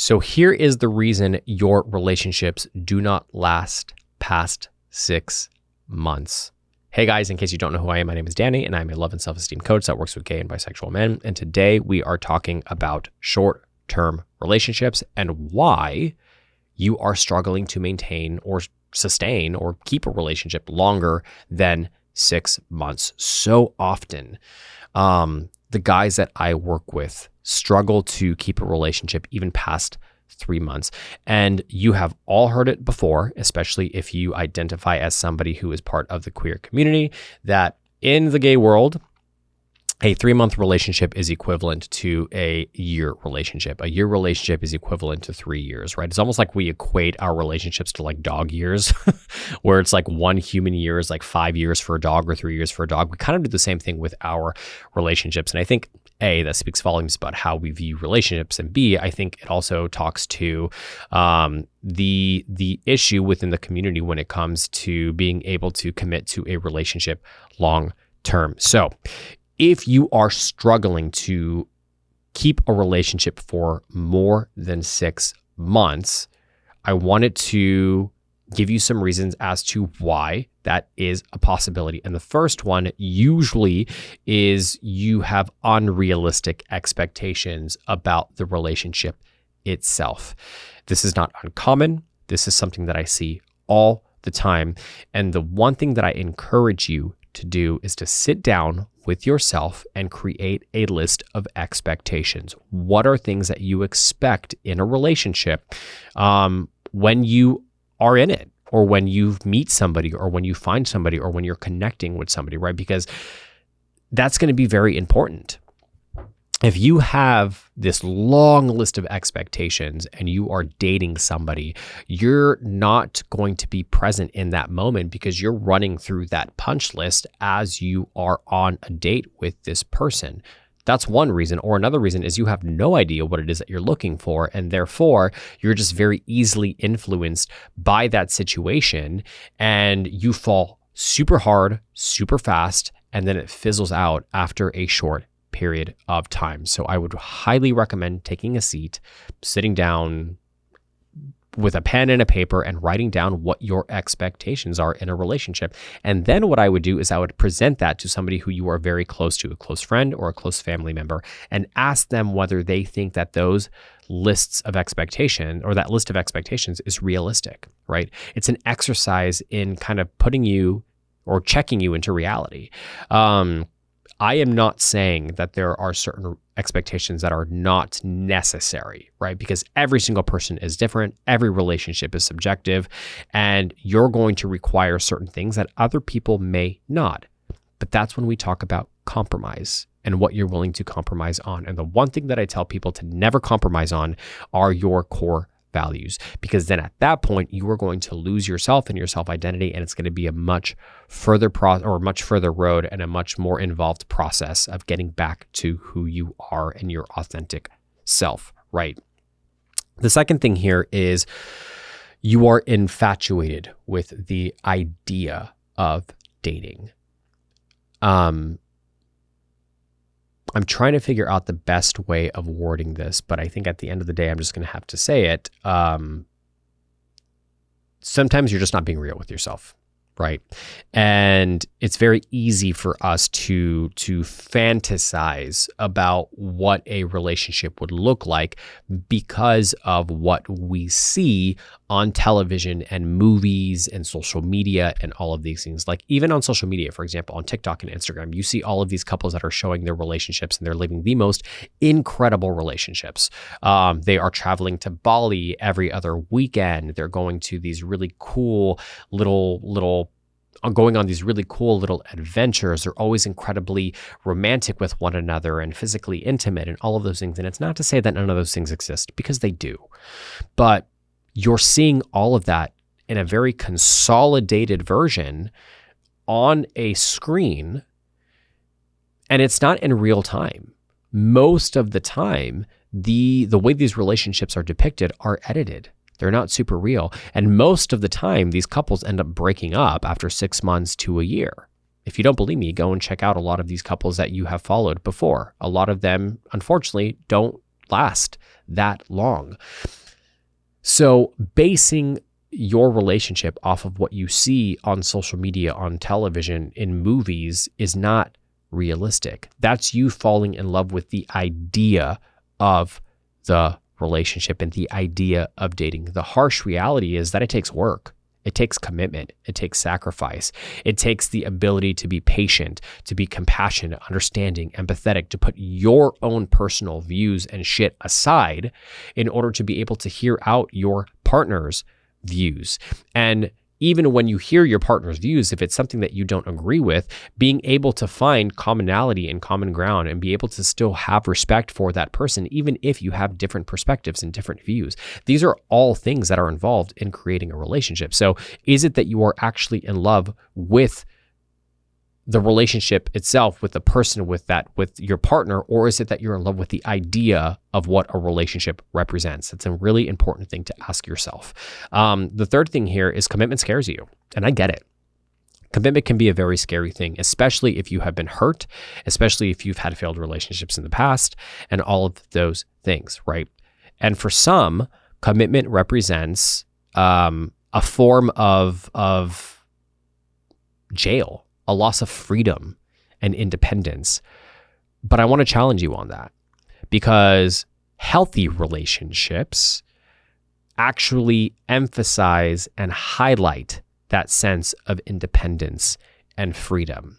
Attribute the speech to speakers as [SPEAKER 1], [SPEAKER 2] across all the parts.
[SPEAKER 1] So here is the reason your relationships do not last past 6 months. Hey guys, in case you don't know who I am, my name is Danny and I'm a love and self-esteem coach that works with gay and bisexual men. And today we are talking about short-term relationships and why you are struggling to maintain or sustain or keep a relationship longer than 6 months. So often, the guys that I work with struggle to keep a relationship even past 3 months. And you have all heard it before, especially if you identify as somebody who is part of the queer community, that in the gay world, a 3-month relationship is equivalent to a year relationship. A year relationship is equivalent to 3 years, right? It's almost like we equate our relationships to like dog years, where it's like 1 human year is like 5 years for a dog or 3 years for a dog. We kind of do the same thing with our relationships. And I think A, that speaks volumes about how we view relationships. And B, I think it also talks to the issue within the community when it comes to being able to commit to a relationship long term. So if you are struggling to keep a relationship for more than 6 months, I wanted to give you some reasons as to why that is a possibility. And the first one usually is you have unrealistic expectations about the relationship itself. This is not uncommon. This is something that I see all the time. And the one thing that I encourage you to do is to sit down with yourself and create a list of expectations. What are things that you expect in a relationship when you are in it, or when you meet somebody, or when you find somebody, or when you're connecting with somebody, right? Because that's going to be very important. If you have this long list of expectations and you are dating somebody, you're not going to be present in that moment because you're running through that punch list as you are on a date with this person. That's one reason. Or another reason is you have no idea what it is that you're looking for. And therefore, you're just very easily influenced by that situation and you fall super hard, super fast, and then it fizzles out after a short period of time. So I would highly recommend taking a seat, sitting down with a pen and a paper and writing down what your expectations are in a relationship. And then what I would do is I would present that to somebody who you are very close to, a close friend or a close family member, and ask them whether they think that those lists of expectation or that list of expectations is realistic, right? It's an exercise in kind of putting you or checking you into reality. I am not saying that there are certain expectations that are not necessary, right? Because every single person is different. Every relationship is subjective, and you're going to require certain things that other people may not. But that's when we talk about compromise and what you're willing to compromise on. And the one thing that I tell people to never compromise on are your core values, because then at that point you are going to lose yourself and your self-identity, and it's going to be a much further road and a much more involved process of getting back to who you are and your authentic self, right? The second thing here is you are infatuated with the idea of dating. I'm trying to figure out the best way of wording this, but I think at the end of the day, I'm just going to have to say it. Sometimes you're just not being real with yourself, right? And it's very easy for us to fantasize about what a relationship would look like because of what we see on television and movies and social media and all of these things. Like even on social media, for example, on TikTok and Instagram, you see all of these couples that are showing their relationships and they're living the most incredible relationships. They are traveling to Bali every other weekend. They're going to these really cool going on these really cool little adventures. They're always incredibly romantic with one another and physically intimate and all of those things. And it's not to say that none of those things exist, because they do. But you're seeing all of that in a very consolidated version on a screen, and it's not in real time. Most of the time, the way these relationships are depicted are edited. They're not super real. And most of the time, these couples end up breaking up after 6 months to a year. If you don't believe me, go and check out a lot of these couples that you have followed before. A lot of them, unfortunately, don't last that long. So basing your relationship off of what you see on social media, on television, in movies is not realistic. That's you falling in love with the idea of the relationship and the idea of dating. The harsh reality is that it takes work. It takes commitment. It takes sacrifice. It takes the ability to be patient, to be compassionate, understanding, empathetic, to put your own personal views and shit aside in order to be able to hear out your partner's views. And even when you hear your partner's views, if it's something that you don't agree with, being able to find commonality and common ground and be able to still have respect for that person, even if you have different perspectives and different views. These are all things that are involved in creating a relationship. So is it that you are actually in love with the relationship itself, with the person, with your partner, or is it that you're in love with the idea of what a relationship represents? It's a really important thing to ask yourself. The third thing here is commitment scares you, and I get it. Commitment can be a very scary thing, especially if you have been hurt, especially if you've had failed relationships in the past, and all of those things, right? And for some, commitment represents a form of jail, a loss of freedom and independence. But I want to challenge you on that, because healthy relationships actually emphasize and highlight that sense of independence and freedom.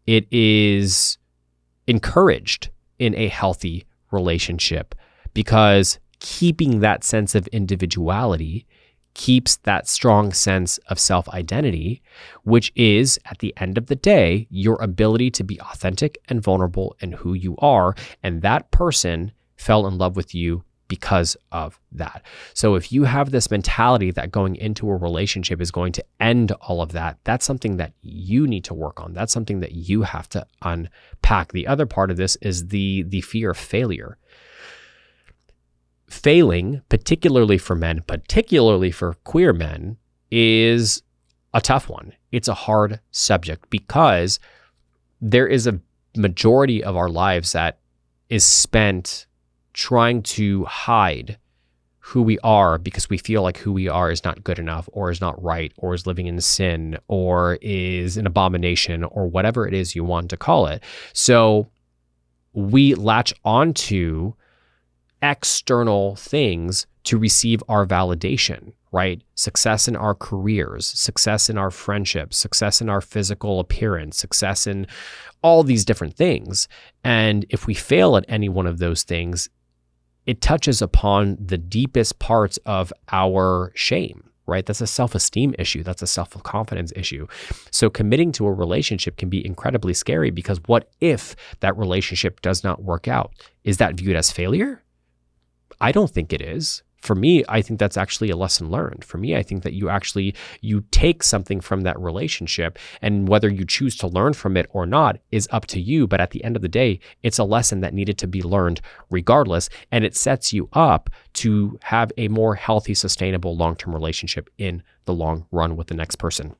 [SPEAKER 1] It is encouraged in a healthy relationship because keeping that sense of individuality keeps that strong sense of self-identity, which is, at the end of the day, your ability to be authentic and vulnerable in who you are. And that person fell in love with you because of that. So if you have this mentality that going into a relationship is going to end all of that, that's something that you need to work on. That's something that you have to unpack. The other part of this is the fear of failure. Failing, particularly for men, particularly for queer men, is a tough one. It's a hard subject because there is a majority of our lives that is spent trying to hide who we are because we feel like who we are is not good enough, or is not right, or is living in sin, or is an abomination, or whatever it is you want to call it. So we latch onto external things to receive our validation, right? Success in our careers, success in our friendships, success in our physical appearance, success in all these different things. And if we fail at any one of those things, it touches upon the deepest parts of our shame, right? That's a self-esteem issue. That's a self-confidence issue. So committing to a relationship can be incredibly scary, because what if that relationship does not work out? Is that viewed as failure? I don't think it is. For me, I think that's actually a lesson learned. For me, I think that you take something from that relationship, and whether you choose to learn from it or not is up to you. But at the end of the day, it's a lesson that needed to be learned regardless. And it sets you up to have a more healthy, sustainable, long-term relationship in the long run with the next person.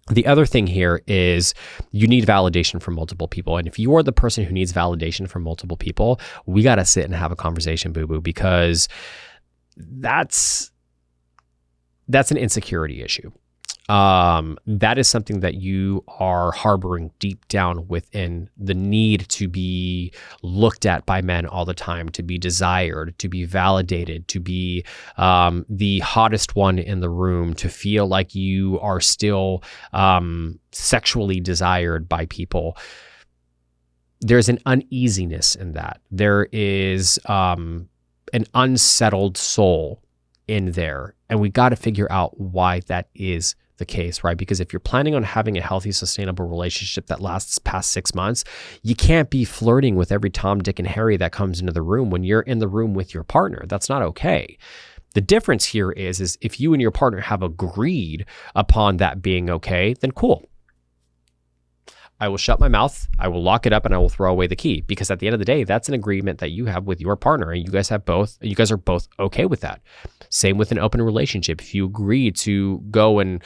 [SPEAKER 1] The other thing here is you need validation from multiple people. And if you are the person who needs validation from multiple people, we got to sit and have a conversation, boo-boo, because that's an insecurity issue. That is something that you are harboring deep down within, the need to be looked at by men all the time, to be desired, to be validated, to be the hottest one in the room, to feel like you are still sexually desired by people. There's an uneasiness in that. There is an unsettled soul in there. And we got to figure out why that is the case, right? Because if you're planning on having a healthy, sustainable relationship that lasts past 6 months, you can't be flirting with every Tom, Dick, and Harry that comes into the room when you're in the room with your partner. That's not okay. The difference here is if you and your partner have agreed upon that being okay, then cool. I will shut my mouth, I will lock it up, and I will throw away the key, because at the end of the day, that's an agreement that you have with your partner, and you guys are both okay with that. Same with an open relationship. If you agree to go and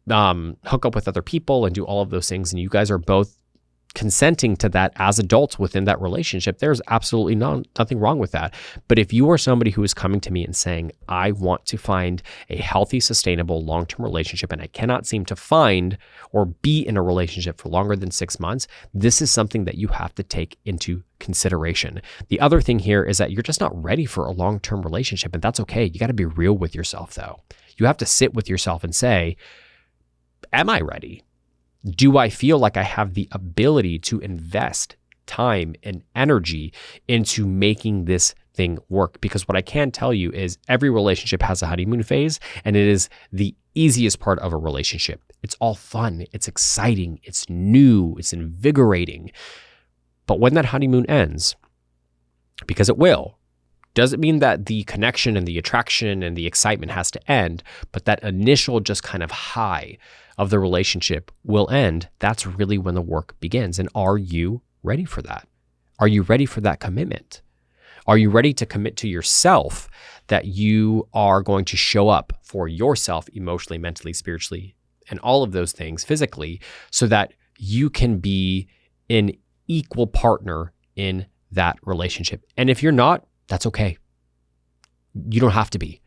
[SPEAKER 1] hook up with other people and do all of those things, and you guys are both consenting to that as adults within that relationship, there's absolutely nothing wrong with that. But if you are somebody who is coming to me and saying, I want to find a healthy, sustainable, long-term relationship, and I cannot seem to find or be in a relationship for longer than 6 months, this is something that you have to take into consideration. The other thing here is that you're just not ready for a long-term relationship, and that's okay. You got to be real with yourself, though. You have to sit with yourself and say, am I ready? Do I feel like I have the ability to invest time and energy into making this thing work? Because what I can tell you is every relationship has a honeymoon phase, and it is the easiest part of a relationship. It's all fun, it's exciting, it's new, it's invigorating. But when that honeymoon ends, because it will, doesn't mean that the connection and the attraction and the excitement has to end, but that initial just kind of high of the relationship will end. That's really when the work begins. And are you ready for that? Are you ready for that commitment? Are you ready to commit to yourself that you are going to show up for yourself emotionally, mentally, spiritually, and all of those things physically so that you can be an equal partner in that relationship? And if you're not, that's okay. You don't have to be.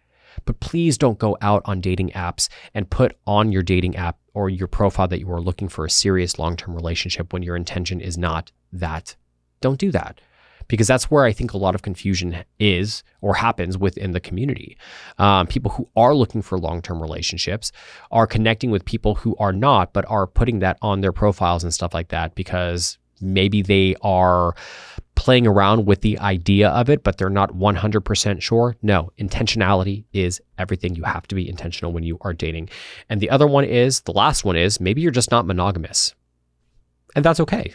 [SPEAKER 1] But please don't go out on dating apps and put on your dating app or your profile that you are looking for a serious long-term relationship when your intention is not that. Don't do that, because that's where I think a lot of confusion is or happens within the community. People who are looking for long-term relationships are connecting with people who are not, but are putting that on their profiles and stuff like that because maybe they are playing around with the idea of it, but they're not 100% sure. No, intentionality is everything. You have to be intentional when you are dating. And the last one is, maybe you're just not monogamous. And that's okay.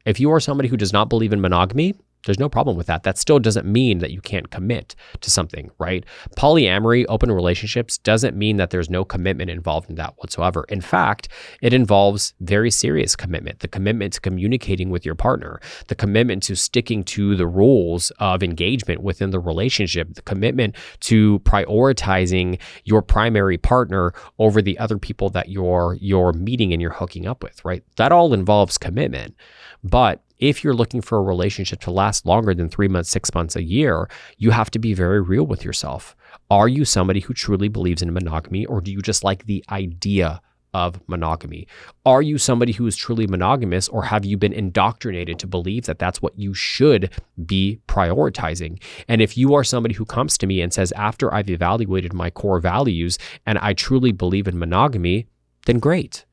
[SPEAKER 1] If you are somebody who does not believe in monogamy, there's no problem with that. That still doesn't mean that you can't commit to something, right? Polyamory, open relationships, doesn't mean that there's no commitment involved in that whatsoever. In fact, it involves very serious commitment, the commitment to communicating with your partner, the commitment to sticking to the rules of engagement within the relationship, the commitment to prioritizing your primary partner over the other people that you're meeting and you're hooking up with, right? That all involves commitment. But if you're looking for a relationship to last longer than 3 months, 6 months, a year, you have to be very real with yourself. Are you somebody who truly believes in monogamy, or do you just like the idea of monogamy? Are you somebody who is truly monogamous, or have you been indoctrinated to believe that that's what you should be prioritizing? And if you are somebody who comes to me and says, after I've evaluated my core values and I truly believe in monogamy, then great.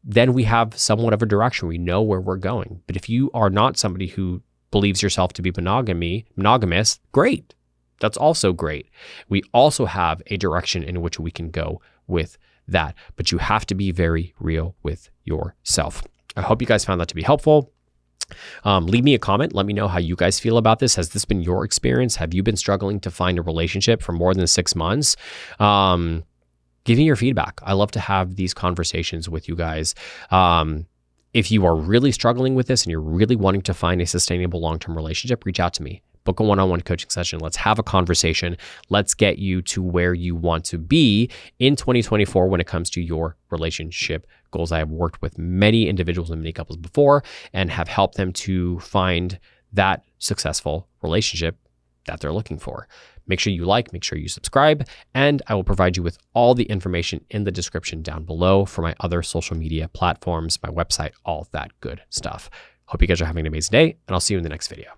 [SPEAKER 1] Then we have somewhat of a direction. We know where we're going. But if you are not somebody who believes yourself to be monogamous, great. That's also great. We also have a direction in which we can go with that. But you have to be very real with yourself. I hope you guys found that to be helpful. Leave me a comment. Let me know how you guys feel about this. Has this been your experience? Have you been struggling to find a relationship for more than 6 months? Give me your feedback. I love to have these conversations with you guys. If you are really struggling with this and you're really wanting to find a sustainable long-term relationship, reach out to me. Book a one-on-one coaching session. Let's have a conversation. Let's get you to where you want to be in 2024 when it comes to your relationship goals. I have worked with many individuals and many couples before and have helped them to find that successful relationship that they're looking for. Make sure you make sure you subscribe, and I will provide you with all the information in the description down below for my other social media platforms, my website, all that good stuff. Hope you guys are having an amazing day, and I'll see you in the next video.